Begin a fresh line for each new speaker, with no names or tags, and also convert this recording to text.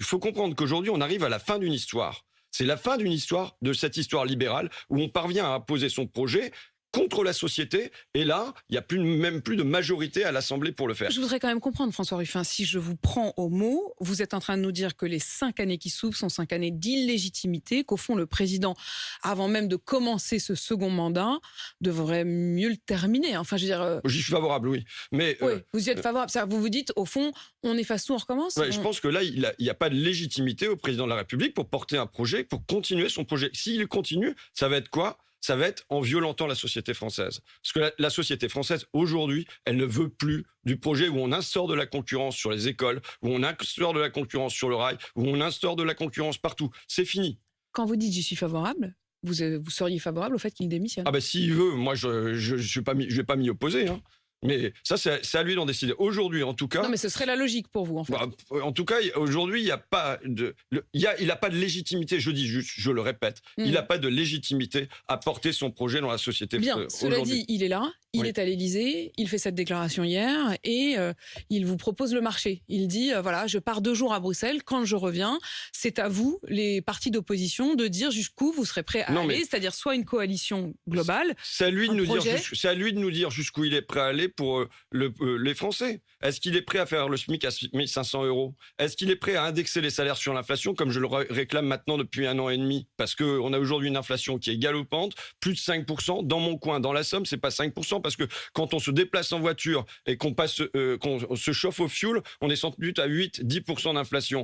faut comprendre qu'aujourd'hui, on arrive à la fin d'une histoire. C'est la fin d'une histoire, de cette histoire libérale, où on parvient à imposer son projet contre la société, et là, il n'y a même plus de majorité à l'Assemblée pour le faire.
Je voudrais quand même comprendre, François Ruffin, si je vous prends au mot, vous êtes en train de nous dire que les 5 années qui s'ouvrent sont 5 années d'illégitimité, qu'au fond, le président, avant même de commencer ce second mandat, devrait mieux le terminer. Enfin, je veux dire...
J'y suis favorable, oui. Mais,
oui, vous y êtes favorable. C'est-à-dire, vous vous dites, au fond, on efface tout, on recommence.
Je pense que là, il n'y a pas de légitimité au président de la République pour porter un projet, pour continuer son projet. S'il continue, ça va être quoi ? Ça va être en violentant la société française. Parce que la société française, aujourd'hui, elle ne veut plus du projet où on instaure de la concurrence sur les écoles, où on instaure de la concurrence sur le rail, où on instaure de la concurrence partout. C'est fini.
Quand vous dites « j'y suis favorable », vous seriez favorable au fait qu'il démissionne?
Ah ben s'il veut, moi je vais pas m'y opposer. Hein. Mais ça, c'est à lui d'en décider. Aujourd'hui, en tout cas...
Non, mais ce serait la logique pour vous, en fait.
En tout cas, aujourd'hui, il n'y a pas il n'a pas de légitimité, je dis juste, je le répète, il n'a pas de légitimité à porter son projet dans la société.
Bien, cela dit, il est là, il est à l'Élysée, il fait cette déclaration hier et il vous propose le marché. Il dit, voilà, je pars 2 jours à Bruxelles, quand je reviens, c'est à vous, les partis d'opposition, de dire jusqu'où vous serez prêts à aller, c'est-à-dire soit une coalition globale,
c'est à lui de nous dire jusqu'où il est prêt à aller pour les Français. Est-ce qu'il est prêt à faire le SMIC à 1 500 €? Est-ce qu'il est prêt à indexer les salaires sur l'inflation, comme je le réclame maintenant depuis 1 an et demi? Parce qu'on a aujourd'hui une inflation qui est galopante, plus de 5%. Dans mon coin, dans la Somme, c'est pas 5%, parce que quand on se déplace en voiture et qu'on se chauffe au fioul, on est sans doute à 8-10% d'inflation.